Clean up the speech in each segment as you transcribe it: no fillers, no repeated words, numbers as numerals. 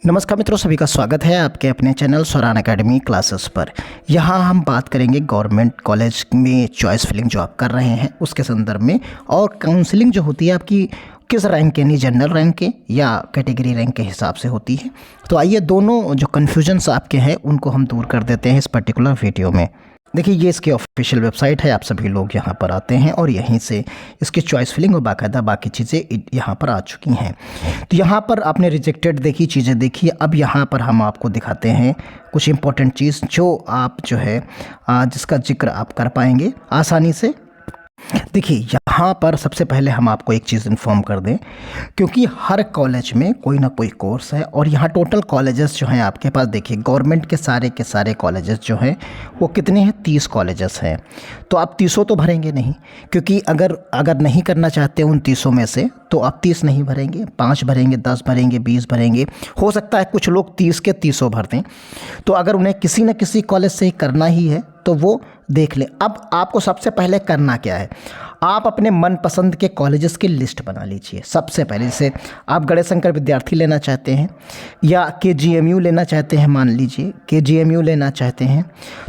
नमस्कार मित्रों, सभी का स्वागत है आपके अपने चैनल स्वरान एकेडमी क्लासेस पर। यहाँ हम बात करेंगे गवर्नमेंट कॉलेज में चॉइस फिलिंग जो आप कर रहे हैं उसके संदर्भ में, और काउंसलिंग जो होती है आपकी किस रैंक के, यानी जनरल रैंक के या कैटेगरी रैंक के हिसाब से होती है। तो आइए दोनों जो कन्फ्यूजन्स आपके हैं उनको हम दूर कर देते हैं इस पर्टिकुलर वीडियो में। देखिए, ये इसकी ऑफिशियल वेबसाइट है, आप सभी लोग यहाँ पर आते हैं और यहीं से इसकी चॉइस फिलिंग और बाकायदा बाकी चीज़ें यहाँ पर आ चुकी हैं। तो यहाँ पर आपने रिजेक्टेड देखी, चीज़ें देखी। अब यहाँ पर हम आपको दिखाते हैं कुछ इंपॉर्टेंट चीज़ जो आप जो है जिसका जिक्र आप कर पाएंगे आसानी से। देखिए, यहाँ पर सबसे पहले हम आपको एक चीज़ इन्फॉर्म कर दें, क्योंकि हर कॉलेज में कोई ना कोई कोर्स है और यहाँ टोटल कॉलेजेस जो हैं आपके पास, देखिए गवर्नमेंट के सारे कॉलेजेस जो हैं वो कितने हैं, 30 कॉलेजेस हैं। तो आप 30 तो भरेंगे नहीं, क्योंकि अगर नहीं करना चाहते उन 30 में से तो आप 30 नहीं भरेंगे, 5 भरेंगे, 10 भरेंगे, 20 भरेंगे। हो सकता है कुछ लोग 30 के 30 भर दें। तो अगर उन्हें किसी न किसी कॉलेज से ही करना ही है तो वो देख लें। अब आपको सबसे पहले करना क्या है, आप अपने मनपसंद के कॉलेजेस की लिस्ट बना लीजिए। सबसे पहले जैसे आप गणेशंकर विद्यार्थी लेना चाहते हैं या KGMU लेना चाहते हैं, मान लीजिए KGMU लेना चाहते हैं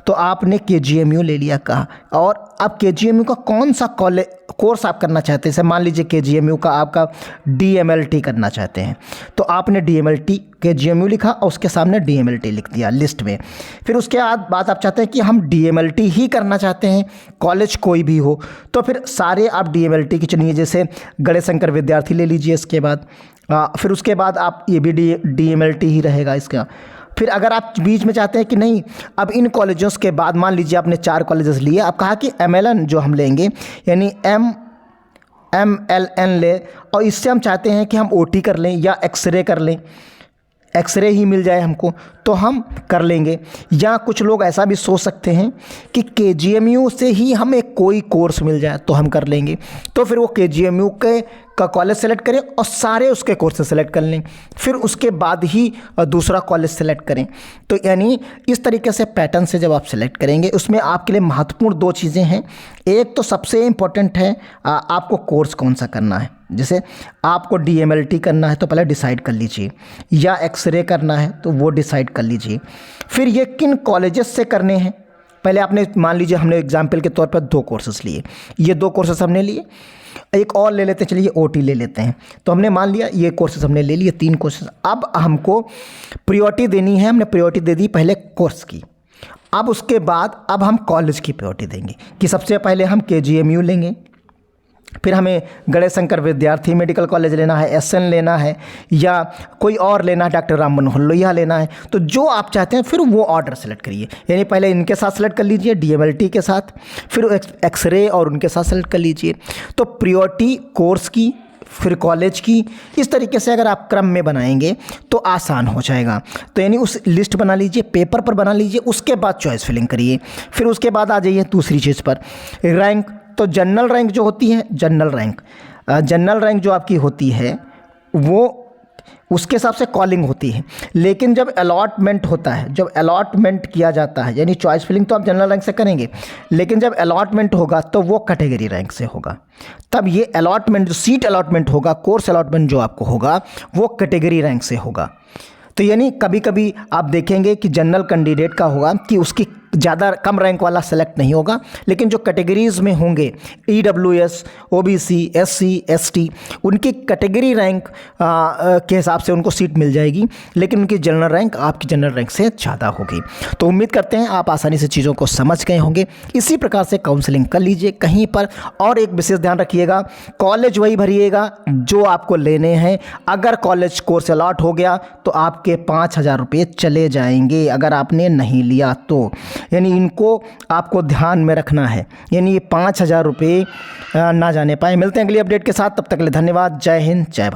तो आपने KGMU ले लिया कहा, और अब KGMU का कौन सा कोर्स आप करना चाहते हैं। जैसे मान लीजिए KGMU का आपका DMLT करना चाहते हैं तो आपने DMLT KGMU लिखा और उसके सामने DMLT लिख दिया लिस्ट में। फिर उसके बाद आप चाहते हैं कि हम DMLT ही करना चाहते हैं, कॉलेज कोई भी हो, तो फिर सारे आप DMLT की चुनिए। जैसे गणेशंकर विद्यार्थी ले लीजिए, इसके बाद फिर उसके बाद आप ये भी DMLT ही रहेगा इसका। फिर अगर आप बीच में चाहते हैं कि नहीं, अब इन कॉलेजों के बाद मान लीजिए आपने 4 कॉलेजेस लिए, आप कहा कि MLN जो हम लेंगे यानी MLN ले, और इससे हम चाहते हैं कि हम OT कर लें या एक्सरे कर लें, एक्सरे ही मिल जाए हमको तो हम कर लेंगे। या कुछ लोग ऐसा भी सोच सकते हैं कि KGMU से ही हमें कोई कोर्स मिल जाए तो हम कर लेंगे। तो फिर वो KGMU का कॉलेज सेलेक्ट करें और सारे उसके कोर्सेज सेलेक्ट कर लें, फिर उसके बाद ही दूसरा कॉलेज सेलेक्ट करें। तो यानी इस तरीके से पैटर्न से जब आप सेलेक्ट करेंगे, उसमें आपके लिए महत्वपूर्ण 2 चीज़ें हैं। एक तो सबसे इम्पोर्टेंट है आपको कोर्स कौन सा करना है। जैसे आपको DMLT करना है तो पहले डिसाइड कर लीजिए, या एक्सरे करना है तो वो डिसाइड कर लीजिए। फिर ये किन कॉलेजेस से करने हैं, पहले आपने मान लीजिए हमने एग्जाम्पल के तौर पर 2 कोर्सेस लिए, ये 2 कोर्सेस हमने लिए, एक और ले लेते हैं, चलिए OT ले लेते हैं। तो हमने मान लिया ये कोर्सेस हमने ले लिए, 3 कोर्सेस। अब हमको प्रायोरिटी देनी है, हमने प्रायोरिटी दे दी पहले कोर्स की। अब उसके बाद अब हम कॉलेज की प्रायोरिटी देंगे कि सबसे पहले हम KGMU लेंगे, फिर हमें गणेशंकर विद्यार्थी मेडिकल कॉलेज लेना है, SN लेना है, या कोई और लेना है, डॉक्टर राम मनोहर लोहिया लेना है। तो जो आप चाहते हैं फिर वो ऑर्डर सेलेक्ट करिए, यानी पहले इनके साथ सेलेक्ट कर लीजिए DMLT के साथ, फिर एक्सरे और उनके साथ सेलेक्ट कर लीजिए। तो प्रायोरिटी कोर्स की, फिर कॉलेज की, इस तरीके से अगर आप क्रम में बनाएंगे तो आसान हो जाएगा। तो यानी उस लिस्ट बना लीजिए, पेपर पर बना लीजिए, उसके बाद चॉइस फिलिंग करिए। फिर उसके बाद आ जाइए दूसरी चीज़ पर, रैंक। तो जनरल रैंक जो होती है, जनरल रैंक जो आपकी होती है वो उसके हिसाब से कॉलिंग होती है। लेकिन जब अलॉटमेंट होता है, जब अलॉटमेंट किया जाता है, यानी चॉइस फिलिंग तो आप जनरल रैंक से करेंगे, लेकिन जब अलॉटमेंट होगा तो वो कैटेगरी रैंक से होगा। तब ये अलॉटमेंट, जो सीट अलॉटमेंट होगा, कोर्स अलॉटमेंट जो आपको होगा वो कैटेगरी रैंक से होगा। तो यानी कभी कभी आप देखेंगे कि जनरल कैंडिडेट का होगा कि उसकी ज़्यादा कम रैंक वाला सेलेक्ट नहीं होगा, लेकिन जो कैटेगरीज़ में होंगे EWS, OBC, SC, ST, उनकी कैटेगरी रैंक के हिसाब से उनको सीट मिल जाएगी, लेकिन उनकी जनरल रैंक आपकी जनरल रैंक से ज़्यादा होगी। तो उम्मीद करते हैं आप आसानी से चीज़ों को समझ गए होंगे। इसी प्रकार से काउंसलिंग कर लीजिए कहीं पर। और एक विशेष ध्यान रखिएगा, कॉलेज वही भरिएगा जो आपको लेने हैं। अगर कॉलेज कोर्स अलॉट हो गया तो आपके 5,000 रुपये चले जाएंगे अगर आपने नहीं लिया तो। यानी इनको आपको ध्यान में रखना है, यानी ये 5,000 रुपये ना जाने पाए। मिलते हैं अगली अपडेट के साथ, तब तक के लिए धन्यवाद। जय हिंद, जय भारत।